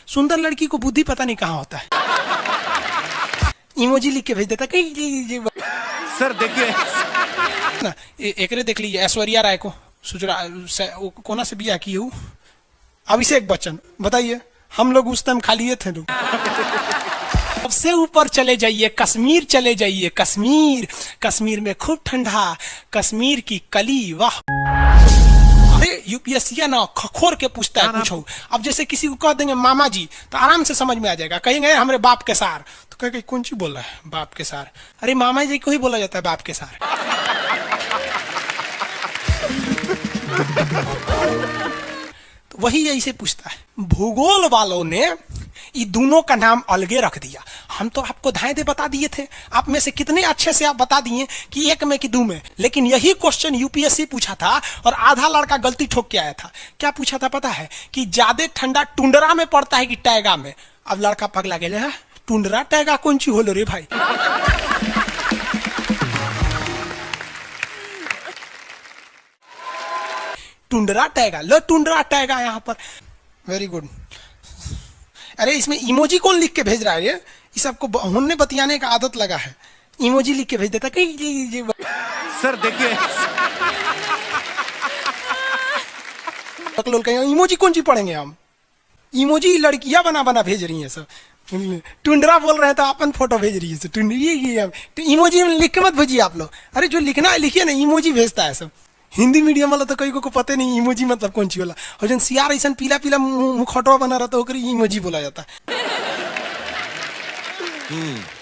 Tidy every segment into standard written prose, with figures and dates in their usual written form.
सुंदर लड़की को बुद्धि पता नहीं कहाँ होता है। इमोजी लिख के भेज देता कहीं। सर देखिए ना एकरे देख लीजिए, ऐश्वर्या राय को कोना से बिया की हूँ, अभिषेक बच्चन, बताइए हम लोग उस टाइम खाली थे लोग। सबसे ऊपर चले जाइए, कश्मीर चले जाइए, कश्मीर, कश्मीर में खूब ठंडा, कश्मीर की कली, वाह। अरे यूपीएससी ना खखोर के पूछता है पूछो। अब जैसे किसी को कह देंगे मामा जी तो आराम से समझ में आ जाएगा। कहेंगे हमारे बाप के सार, तो कहेंगे कौन सी बोल रहा है बाप के सार? अरे मामा जी को ही बोला जाता है बाप के सार। तो वही ऐसे पूछता है। भूगोल वालों ने ये दोनों का नाम अलगे रख दिया। हम तो आपको धाए दे बता दिए थे, आप में से कितने अच्छे से आप बता दिए कि एक में कि दो में, लेकिन यही क्वेश्चन यूपीएससी पूछा था और आधा लड़का गलती ठोक के आया था। क्या पूछा था पता है? कि ज्यादा ठंडा टुंड्रा में पड़ता है कि टैगा में? अब लड़का पगला गया, टुंड्रा टैगा कौन सी होलो रे भाई? टुंड्रा टैगा, लो टुंड्रा टैगा यहाँ पर। Very good. अरे इसमें इमोजी कौन लिख के भेज रहा है? ये सबको हमने बतियाने का आदत लगा है, इमोजी लिख के भेज देता कहीं। सर देखिए इमोजी कौन सी पढ़ेंगे हम? इमोजी लड़कियां बना बना भेज रही हैं सब। टुंड्रा बोल रहे हैं तो अपन फोटो भेज रही है। तो इमोजी लिख के मत भेजिए आप लोग। अरे जो लिखना है लिखिए ना, इमोजी भेजता है सब। हिंदी मीडियम वाला तो कई को पता नहीं इमोजी मतलब कौन सी वाला। और जन सियार ऐसा पीला पीला मुखौटवा बना रहा तो इमोजी बोला जाता है।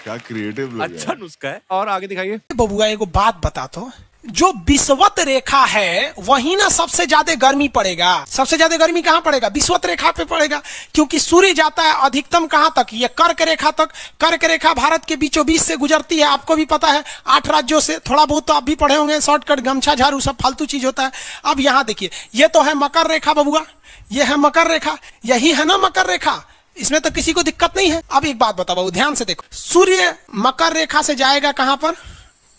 क्या क्रिएटिव, अच्छा नुस्खा है। और आगे दिखाइए। बबुआ एगो बात बता, तो जो विषुवत रेखा है वही ना सबसे ज्यादा गर्मी पड़ेगा। सबसे ज्यादा गर्मी कहाँ पड़ेगा? विषुवत रेखा पे पड़ेगा, क्योंकि सूर्य जाता है अधिकतम कहाँ तक? ये कर्क रेखा तक। कर्क रेखा भारत के बीचों बीच से गुजरती है, आपको भी पता है, 8 राज्यों से। थोड़ा बहुत तो आप भी पढ़े होंगे, शॉर्टकट, गमछा झाड़ू सब फालतू चीज होता है। अब यहाँ देखिए, ये तो है मकर रेखा बबुआ, ये है मकर रेखा, यही है ना मकर रेखा, इसमें तो किसी को दिक्कत नहीं है। अब एक बात बताओ, ध्यान से देखो, सूर्य मकर रेखा से जाएगा कहां पर?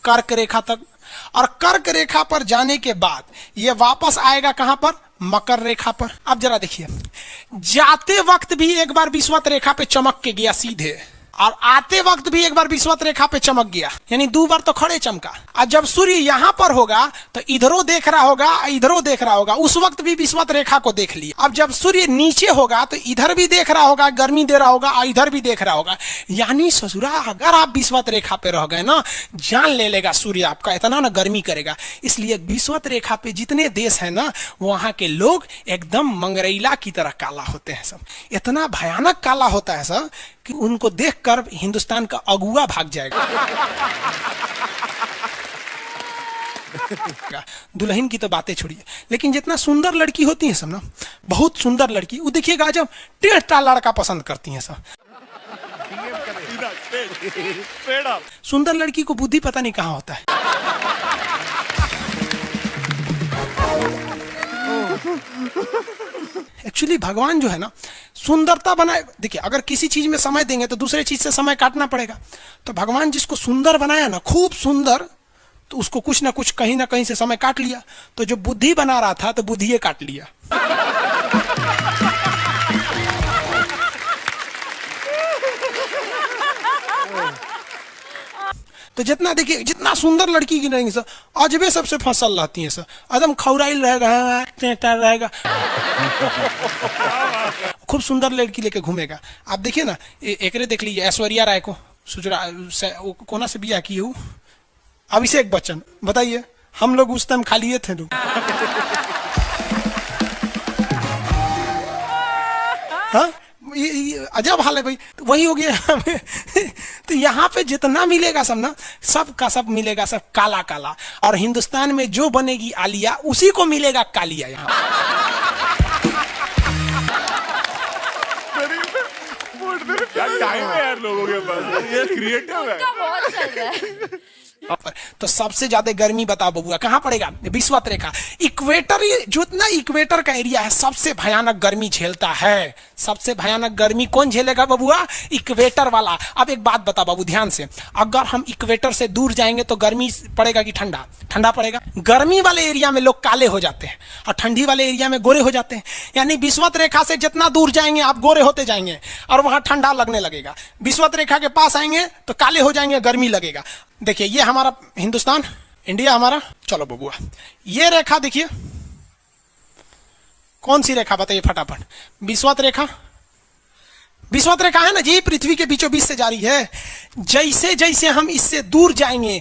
कर्क रेखा तक, और कर्क रेखा पर जाने के बाद ये वापस आएगा कहां पर? मकर रेखा पर। अब जरा देखिए, जाते वक्त भी एक बार विषुवत रेखा पे चमक के गया सीधे, और आते वक्त भी एक बार विषुवत रेखा पे चमक गया, यानी 2 बार तो खड़े चमका। और जब सूर्य यहां पर होगा तो इधरों देख रहा होगा, इधरों देख रहा होगा, उस वक्त भी विषुवत रेखा को देख लिया। अब जब सूर्य नीचे होगा तो इधर भी देख रहा होगा, गर्मी दे रहा होगा, और इधर भी देख रहा होगा। यानी ससुरा अगर आप विषुवत रेखा पे रह गए ना, जान ले लेगा सूर्य आपका, इतना ना गर्मी करेगा। इसलिए विषुवत रेखा पे जितने देश है ना, वहां के लोग एकदम मंगरैला की तरह काला होते हैं सब। इतना भयानक काला होता है सब कि उनको देखकर हिंदुस्तान का अगुआ भाग जाएगा। दुल्हन की तो बातें छोड़िए, लेकिन जितना सुंदर लड़की होती है सब ना, बहुत सुंदर लड़की, वो देखिएगा जब टेढ़ा लड़का पसंद करती है सब। सुंदर लड़की को बुद्धि पता नहीं कहाँ होता है। एक्चुअली भगवान जो है ना, सुंदरता बनाए। देखिए, अगर किसी चीज में समय देंगे तो दूसरे चीज से समय काटना पड़ेगा। तो भगवान जिसको सुंदर बनाया ना, खूब सुंदर, तो उसको कुछ ना कुछ कहीं ना कहीं से समय काट लिया। तो जो बुद्धि बना रहा था तो बुद्धिये काट लिया। तो जितना देखिए, जितना सुंदर लड़की की रहेंगी सर, अजबे सबसे फसल रहती है सर, एकदम खौराइल रहेगा, खूब सुंदर लड़की लेके घूमेगा। आप देखिए ना, एकरे देख लीजिए, ऐश्वर्या राय को कोना से बिया की हूँ, अभिषेक बच्चन, बताइए हम लोग उस टाइम खाली थे लोग। हाँ, अजब हाल है भाई। तो वही हो गया। तो यहाँ पे जितना मिलेगा सब ना, सब का सब मिलेगा, सब काला काला। और हिंदुस्तान में जो बनेगी आलिया, उसी को मिलेगा कालिया। यहाँ क्या टाइम है यार लोगों के पास, ये क्रिएटिव है। बहुत चल रहा है। तो सबसे ज्यादा गर्मी बताओ बबुआ कहां पड़ेगा? विषुवत रेखा। इक्वेटर, जितना इक्वेटर का एरिया है सबसे भयानक गर्मी झेलता है। सबसे भयानक गर्मी कौन झेलेगा बबुआ? इक्वेटर वाला। अब एक बात बता बाबू ध्यान से, अगर हम इक्वेटर से दूर जाएंगे तो गर्मी पड़ेगा कि ठंडा? ठंडा पड़ेगा। गर्मी वाले एरिया में लोग काले हो जाते हैं और ठंडी वाले एरिया में गोरे हो जाते हैं। यानी विषुवत रेखा से जितना दूर जाएंगे आप गोरे होते जाएंगे और वहां ठंडा लगने लगेगा। विषुवत रेखा के पास आएंगे तो काले हो जाएंगे, गर्मी लगेगा। देखिए ये हमारा हिंदुस्तान, इंडिया हमारा। चलो बबुआ ये रेखा देखिए, कौन सी रेखा बताइए फटाफट? विषुवत रेखा। विषुवत रेखा है ना जी, पृथ्वी के बीचों बीच से जा रही है। जैसे जैसे हम इससे दूर जाएंगे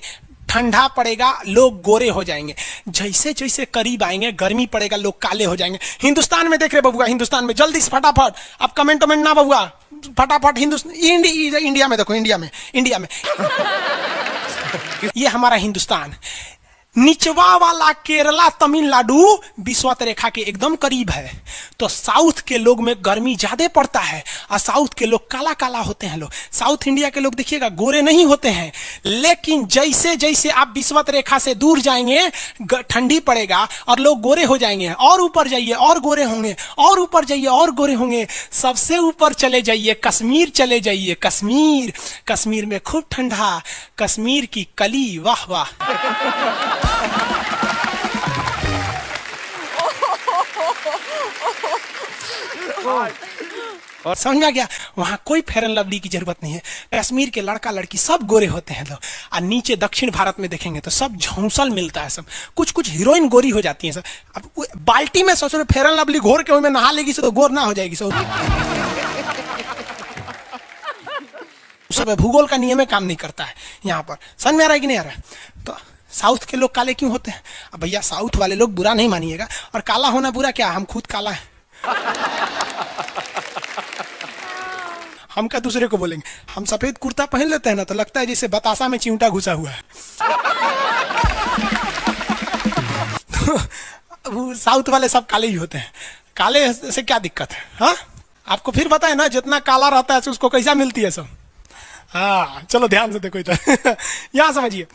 ठंडा पड़ेगा, लोग गोरे हो जाएंगे। जैसे जैसे करीब आएंगे गर्मी पड़ेगा, लोग काले हो जाएंगे। हिंदुस्तान में देख रहे बबुआ, हिंदुस्तान में जल्दी से फटाफट, अब कमेंट वमेंट ना बबुआ, फटाफट हिंदुस्तान, इंडिया में देखो, इंडिया में ये हमारा हिंदुस्तान। निचवा वाला केरला, तमिलनाडु विषुवत रेखा के एकदम करीब है। तो साउथ के लोग में गर्मी ज्यादा पड़ता है और साउथ के लोग काला काला होते हैं। लोग साउथ इंडिया के लोग देखिएगा गोरे नहीं होते हैं। लेकिन जैसे जैसे आप विषुवत रेखा से दूर जाएंगे ठंडी पड़ेगा और लोग गोरे हो जाएंगे। और ऊपर जाइए और गोरे होंगे, और ऊपर जाइए और गोरे होंगे। सबसे ऊपर चले जाइए, कश्मीर चले जाइए। कश्मीर, कश्मीर में खूब ठंडा, कश्मीर की कली, वाह वाह। और समझा गया? वहां कोई फेयर एंड लवली की जरूरत नहीं है। कश्मीर के लड़का लड़की सब गोरे होते हैं लोग। और नीचे दक्षिण भारत में देखेंगे तो सब झौंसल मिलता है, सब कुछ कुछ हीरोइन गोरी हो जाती हैं सब। अब बाल्टी में सोच रहे फेयर एंड लवली घोर के उसमें नहा लेगी तो गोर ना हो जाएगी सब। सब भूगोल का नियम काम नहीं करता है यहाँ पर। समझ में आ रहा है कि नहीं आ रहा है? तो साउथ के लोग काले क्यों होते हैं? अब भैया साउथ वाले लोग बुरा नहीं मानिएगा, और काला होना बुरा क्या? हम खुद काला है। हम क्या दूसरे को बोलेंगे? हम सफेद कुर्ता पहन लेते हैं ना तो लगता है जैसे बतासा में चिमटा घुसा हुआ है। तो साउथ वाले सब काले ही होते हैं। काले से क्या दिक्कत है? हाँ आपको फिर बताए ना, जितना काला रहता है उसको कैसा मिलती है सब। हाँ चलो ध्यान से देखो इधर। यहाँ समझिए,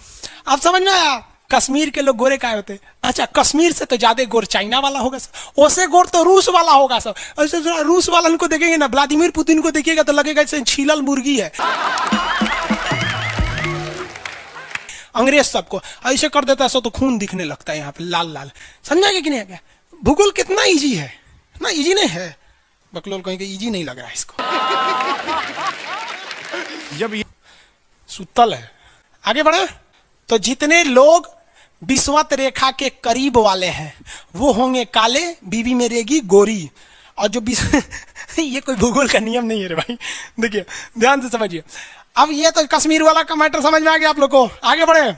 अब समझ में आया कश्मीर के लोग गोरे काय होते? अच्छा कश्मीर से तो ज्यादा गोर चाइना वाला होगा सर, ओसे गोर तो रूस वाला होगा सर। ऐसे रूस वाला को देखेंगे ना, व्लादिमीर पुतिन को देखिएगा तो लगेगा जैसे छीलल मुर्गी है। अंग्रेज सबको ऐसे कर देता है तो खून दिखने लगता है यहाँ पे लाल लाल। समझा कि नहीं? क्या भूगोल कितना इजी है ना? इजी नहीं है, बकलोल कहेंगे इजी नहीं लग रहा है इसको। जब ये सुतल है। आगे बढ़े तो जितने लोग विषुवत रेखा के करीब वाले हैं वो होंगे काले, बीवी में रहेगी गोरी। और जो ये कोई भूगोल का नियम नहीं है रे भाई, देखिए ध्यान से समझिए। अब ये तो कश्मीर वाला का मैटर समझ में आ गया आप लोग को। आगे बढ़े।